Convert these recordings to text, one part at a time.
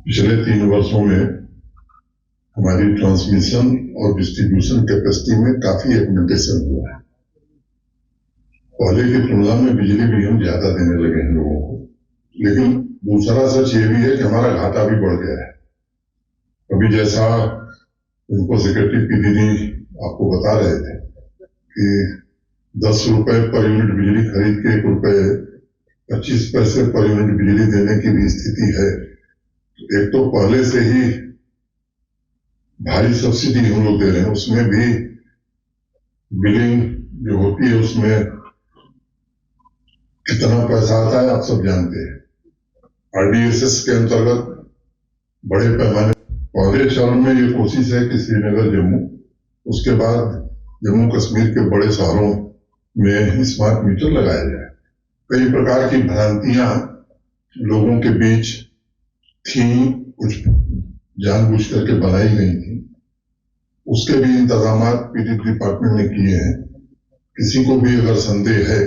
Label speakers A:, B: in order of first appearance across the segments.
A: पिछले 3 वर्षों में हमारी ट्रांसमिशन और डिस्ट्रीब्यूशन कैपेसिटी में काफी एक्सपेंडिचर हुआ है। पहले की तुलना में बिजली भी हम ज्यादा देने लगे हैं लोगों को, लेकिन दूसरा सच ये भी है कि हमारा घाटा भी बढ़ गया है। अभी जैसा इनको सेक्रेटरी पी दीदी आपको बता रहे थे कि 10 रुपए पर यूनिट बिजली खरीद के 1 रुपए 25 पैसे पर यूनिट बिजली देने की भी स्थिति है। एक तो पहले से ही भारी सब्सिडी हम लोग दे रहे हैं, उसमें भी बिलिंग जो होती है उसमें कितना पैसा आता है आप सब जानते हैं। आरडीएसएस के अंतर्गत बड़े पैमाने पहले चरण में ये कोशिश है कि श्रीनगर जम्मू, उसके बाद जम्मू कश्मीर के बड़े शहरों में स्मार्ट मीटर लगाया जाए। कई प्रकार की भ्रांतियां लोगों के बीच थी, कुछ जानबूझ करके बनाई गई थी, उसके भी इंतजाम पीडीपी डिपार्टमेंट ने किए हैं। किसी को भी अगर संदेह है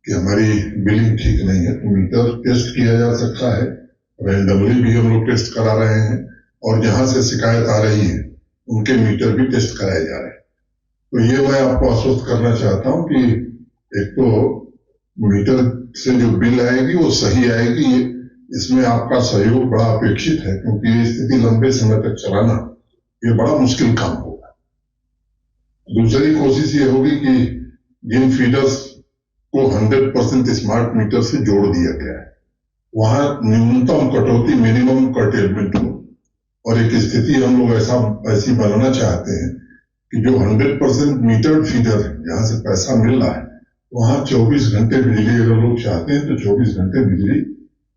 A: कि हमारी बिलिंग ठीक नहीं है तो मीटर टेस्ट किया जा सकता है। रैंडमली भी हम लोग टेस्ट करा रहे हैं और जहां से शिकायत आ रही है उनके मीटर भी टेस्ट कराए जा रहे हैं। तो ये मैं आपको आश्वस्त करना चाहता हूं कि एक तो मीटर से जो बिल आएगी वो सही आएगी, इसमें आपका सहयोग बड़ा अपेक्षित है, क्योंकि ये स्थिति लंबे समय तक चलाना ये बड़ा मुश्किल काम होगा। दूसरी कोशिश ये होगी कि जिन फीडर्स को 100% स्मार्ट मीटर से जोड़ दिया गया है वहां न्यूनतम कटौती, मिनिमम कर्टेलमेंट हो, और एक स्थिति हम लोग ऐसी बनाना चाहते हैं कि जो 100% मीटर्ड फीडर जहां से पैसा मिल रहा है वहां 24 घंटे बिजली अगर लोग चाहते हैं तो 24 घंटे बिजली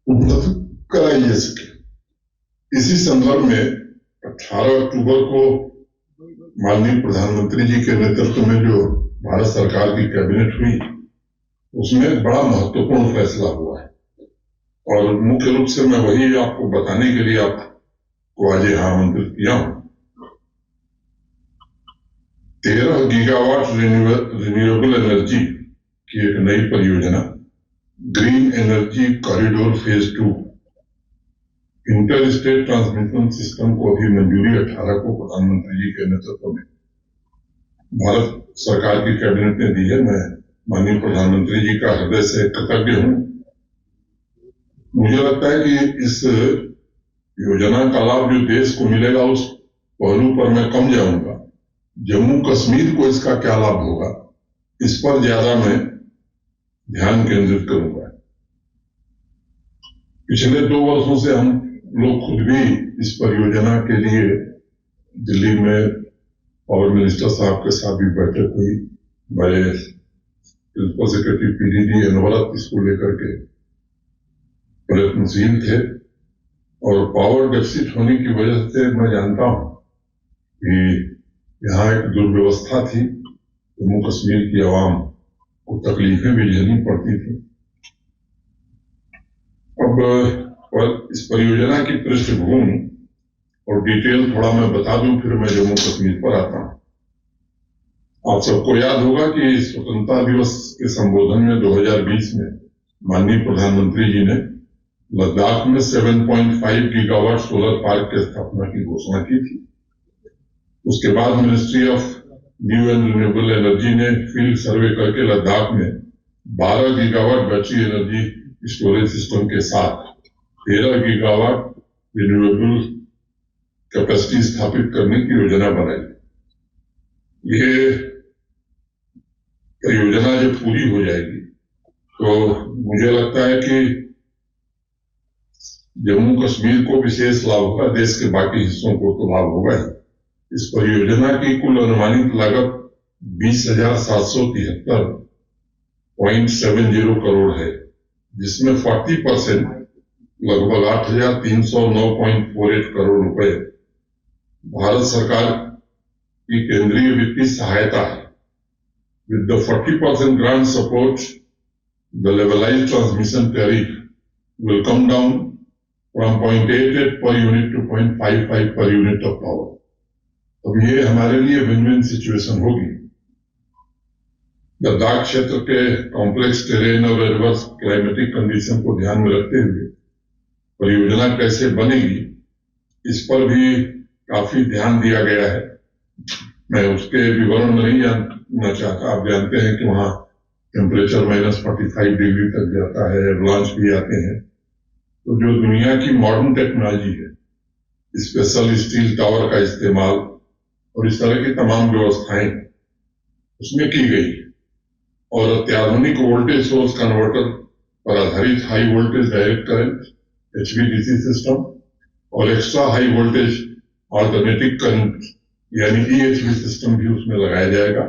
A: उपलब्ध कराई जा सके। इसी संदर्भ में 18 अक्टूबर को माननीय प्रधानमंत्री जी के नेतृत्व में जो भारत सरकार की कैबिनेट हुई उसमें बड़ा महत्वपूर्ण फैसला हुआ है, और मुख्य रूप से मैं वही आपको बताने के लिए आपको आज यहां आमंत्रित किया हूं। 13 गीगावाट रिन्यूएबल एनर्जी की एक नई परियोजना green energy corridor phase 2 inter state transmission system को अभी मंजूरी 18 को प्रधानमंत्री जी के नेतृत्व में भारत सरकार की कैबिनेट ने दी है। मैं माननीय प्रधानमंत्री जी का हृदय से कृतज्ञ हूं। मुझे लगता है कि इस योजना का लाभ जो देश को मिलेगा उस पहलू पर मैं कम जाऊंगा। जम्मू कश्मीर को इसका क्या लाभ होगा इस पर ज्यादा मैं ध्यान केंद्रित करूंगा। पिछले 2 वर्षों से हम लोग खुद भी इस परियोजना के लिए दिल्ली में पावर मिनिस्टर साहब के साथ भी बैठक हुई। हमारे प्रिंसिपल सेक्रेटरी पीडीडी अनवरत इसको लेकर के प्रयत्नशील थे, और पावर डेफिसिट होने की वजह से मैं जानता हूं कि यहाँ एक दुर्व्यवस्था थी, जम्मू कश्मीर की आवाम को तकलीफें भी झेलनी पड़ती थी। अब इस परियोजना की पृष्ठभूमि और डिटेल थोड़ा मैं बता दूं, फिर मैं जम्मू कश्मीर पर आता हूं। आप सबको याद होगा कि स्वतंत्रता दिवस के संबोधन में 2020 में माननीय प्रधानमंत्री जी ने लद्दाख में 7.5 गीगावाट सोलर पार्क की स्थापना की घोषणा की थी। उसके बाद ministry of new and renewable energy ने फील्ड सर्वे करके लद्दाख में 12 gigawatt battery energy storage system के साथ 13 गीगावाट रिन्यूएबल कैपेसिटी स्थापित करने की योजना बनाई। ये परियोजना जब पूरी हो जाएगी तो मुझे लगता है कि जम्मू कश्मीर को विशेष लाभ होगा, देश के बाकी हिस्सों को तो लाभ होगा ही। इस परियोजना की कुल अनुमानित लागत 20,773.70 करोड़ है, जिसमें 40% लगभग 8,309.48 करोड़ रुपए भारत सरकार की केंद्रीय वित्तीय सहायता है। With the 40% grant support, the levelised transmission tariff will come down from 0.88 per unit to 0.55 per unit of power. अब ये हमारे लिए विन-विन सिचुएशन होगी। लद्दाख क्षेत्र के कॉम्प्लेक्स टेरेन और एडवर्स क्लाइमेटिक कंडीशन को ध्यान में रखते हुए परियोजना कैसे बनेगी इस पर भी काफी ध्यान दिया गया है। मैं उसके विवरण में नहीं जानना चाहता। आप जानते हैं कि वहाँ टेम्परेचर -45 डिग्री तक जाता है, एवलांच भी आते हैं। तो जो दुनिया की मॉडर्न टेक्नोलॉजी है, स्पेशल स्टील टावर का इस्तेमाल और इस तरह की तमाम व्यवस्थाएं उसमें की गई और अत्याधुनिक वोल्टेज सोर्स कन्वर्टर पर आधारित high voltage direct current HVDC system और extra high voltage alternative current यानी EHV सिस्टम भी उसमें लगाया जाएगा।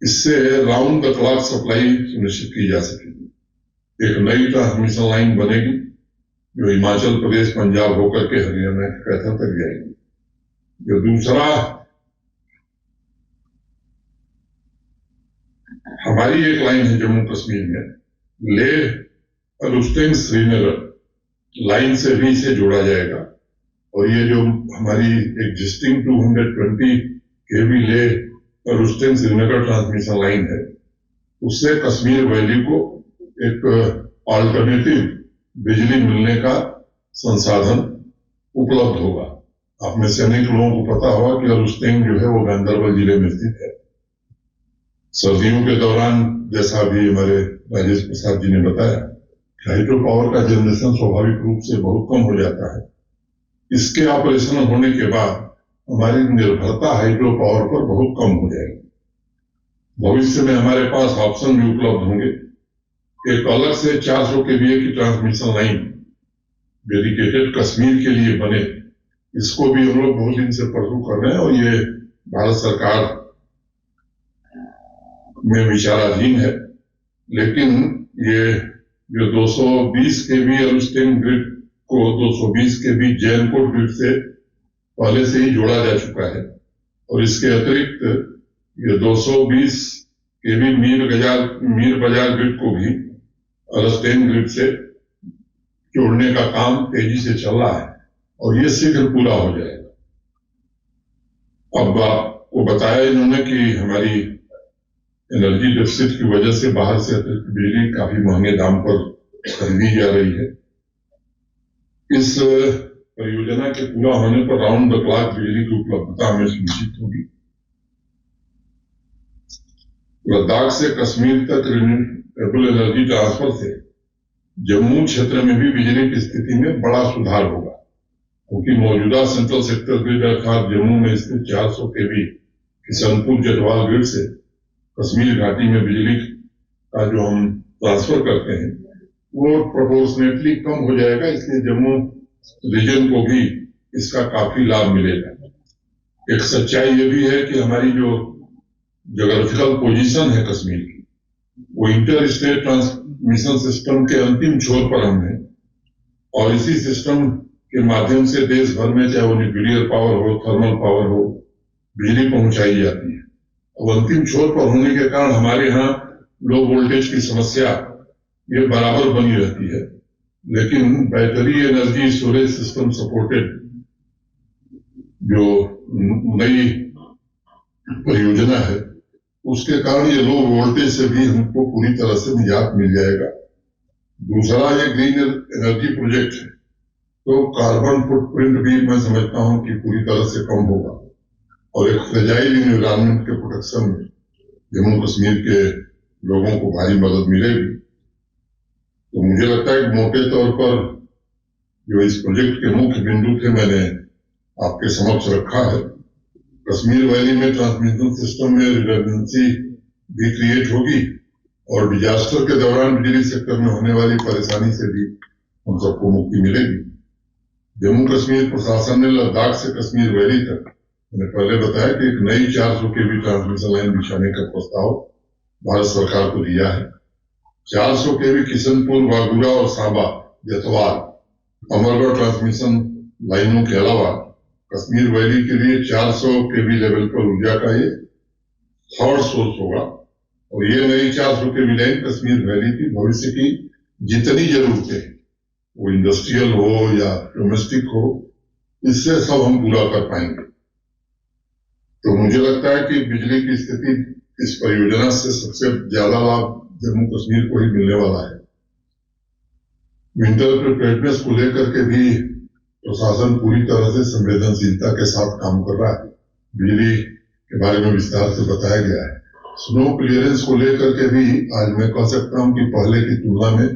A: इससे राउंड द क्लॉक सप्लाई सुनिश्चित की जा सकेगी। एक नई ट्रांसमिशन लाइन बनेगी जो हिमाचल प्रदेश, पंजाब होकर के हरियाणा के कैथल तक जाएगी। जो दूसरा, हमारी एक लाइन है जम्मू कश्मीर में, लेह अलुस्टेंग श्रीनगर लाइन से भी इसे जोड़ा जाएगा। और ये जो हमारी existing 220 kV Leh Alusteng Srinagar transmission line है, उससे कश्मीर वैली को एक ऑल्टरनेटिव बिजली मिलने का संसाधन उपलब्ध होगा। आप में से अनेक लोगों को पता होगा कि अलुस्टेंग जो है वो गांधरबल जिले में स्थित है। सर्दियों के दौरान, जैसा भी हमारे राजेश प्रसाद जी ने बताया, हाइड्रो पावर का जनरेशन स्वाभाविक रूप से बहुत कम हो जाता है। इसके ऑपरेशनल होने के बाद हमारी निर्भरता हाइड्रो पावर पर बहुत कम हो जाएगी। भविष्य में हमारे पास ऑप्शन भी उपलब्ध होंगे। एक अलग से 400 kVA की ट्रांसमिशन लाइन डेडिकेटेड कश्मीर के लिए बने, इसको भी हम लोग बहुत दिन से परसू कर रहे हैं और ये भारत सरकार में विचाराधीन है। लेकिन ये जो 220 kV अलुस्टेंग ग्रिड को 220 kV जैनकोट ग्रिड से पहले से ही जोड़ा जा चुका है और इसके अतिरिक्त ये 220 kV मीर बाजार ग्रिड को भी अलुस्टेंग ग्रिड से जोड़ने का काम तेजी से चल रहा है और ये शीघ्र पूरा हो जाएगा। अब आपको बताया इन्होंने कि हमारी एनर्जी डेफिसिट की वजह से बाहर से अतिरिक्त बिजली काफी महंगे दाम पर खरीदी जा रही है। इस परियोजना के पूरा होने पर राउंड द क्लॉक बिजली की उपलब्धता हमें सुनिश्चित होगी। लद्दाख से कश्मीर तक रिन्यूएबल एनर्जी ट्रांसफर से जम्मू क्षेत्र में भी बिजली की स्थिति में बड़ा सुधार होगा, क्योंकि मौजूदा सेंट्रल सेक्टर ग्रिड अर्थात जम्मू में स्थित 400 kV किशनपुर जटवाल ग्रिड से कश्मीर घाटी में बिजली का जो हम ट्रांसफर करते हैं वो प्रोपोर्शनेटली कम हो जाएगा। इसलिए जम्मू रीजन को भी इसका काफी लाभ मिलेगा। एक सच्चाई ये भी है कि हमारी जो ज्योग्राफिकल पोजीशन है कश्मीर की, वो इंटर स्टेट ट्रांसमिशन सिस्टम के अंतिम छोर पर हम हैं और इसी सिस्टम के माध्यम से देश भर में, चाहे वो न्यूक्लियर पावर हो, थर्मल पावर हो, बिजली पहुंचाई जाती है। अब अंतिम छोर पर होने के कारण हमारे यहाँ लो वोल्टेज की समस्या ये बराबर बनी रहती है। लेकिन battery energy storage system supported जो नई परियोजना है, उसके कारण ये लो वोल्टेज से भी हमको पूरी तरह से निजात मिल जाएगा। दूसरा, ये ग्रीन एनर्जी प्रोजेक्ट है, तो कार्बन फुटप्रिंट भी मैं समझता हूं कि पूरी तरह से कम होगा और एक फ्रेजाइल एनवायरनमेंट के प्रोटेक्शन में जम्मू कश्मीर के लोगों को भारी मदद मिलेगी। तो मुझे लगता है कि मोटे तौर पर जो इस प्रोजेक्ट के मुख्य बिंदु थे मैंने आपके समक्ष रखा है। कश्मीर वैली में ट्रांसमिशन सिस्टम में रिडंडेंसी भी क्रिएट होगी और डिजास्टर के दौरान बिजली सेक्टर में होने वाली परेशानी से भी हम सबको मुक्ति मिलेगी। जम्मू कश्मीर प्रशासन ने लद्दाख से कश्मीर वैली तक, मैंने पहले बताया कि एक नई 400 kV ट्रांसमिशन लाइन बिछाने का प्रस्ताव भारत सरकार को दिया है। 400 kV किशनपुर, बागुड़ा और सांबा जतवाल अमरगढ़ ट्रांसमिशन लाइनों के अलावा कश्मीर वैली के लिए 400 kV लेवल पर ऊर्जा का ये थर्ड सोर्स होगा और ये नई 400 kV लाइन कश्मीर वैली की भविष्य की जितनी जरूरतें हैं, वो इंडस्ट्रियल हो या डोमेस्टिक हो, इससे सब हम पूरा कर पाएंगे। तो मुझे लगता है कि बिजली की स्थिति इस परियोजना से सबसे ज्यादा लाभ जम्मू कश्मीर को ही मिलने वाला है। विंटर प्रिपेयर्डनेस को लेकर के भी प्रशासन पूरी तरह से संवेदनशीलता के साथ काम कर रहा है। बिजली के बारे में विस्तार से बताया गया है। स्नो क्लियरेंस को लेकर के भी आज मैं कह सकता हूं कि पहले की तुलना में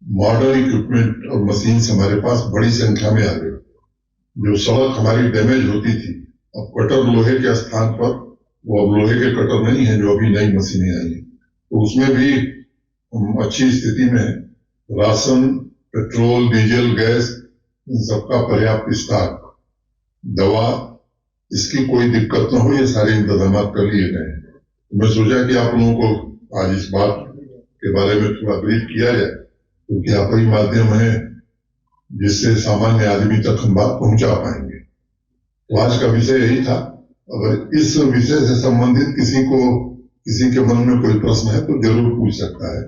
A: मॉडर्न इक्विपमेंट और मशीन हमारे पास बड़ी संख्या में आ गई। जो सड़क हमारी डैमेज होती थी, अब कटर लोहे के स्थान पर वो अब लोहे के कटर नहीं है, जो अभी नई मशीनें आई हैं, तो उसमें भी हम अच्छी स्थिति में है। राशन, पेट्रोल, डीजल, गैस, इन सबका पर्याप्त स्टॉक, दवा, इसकी कोई दिक्कत न हो, ये सारे इंतजाम कर लिए गए हैं। मैं सोचा कि आप लोगों को आज इस बात के बारे में थोड़ा ब्रीफ किया जाए, क्योंकि आप ही माध्यम है जिससे सामान्य आदमी तक हम बात पहुंचा पाएंगे। तो आज का विषय यही था। अगर इस विषय से संबंधित किसी के मन में कोई प्रश्न है तो जरूर पूछ सकता है।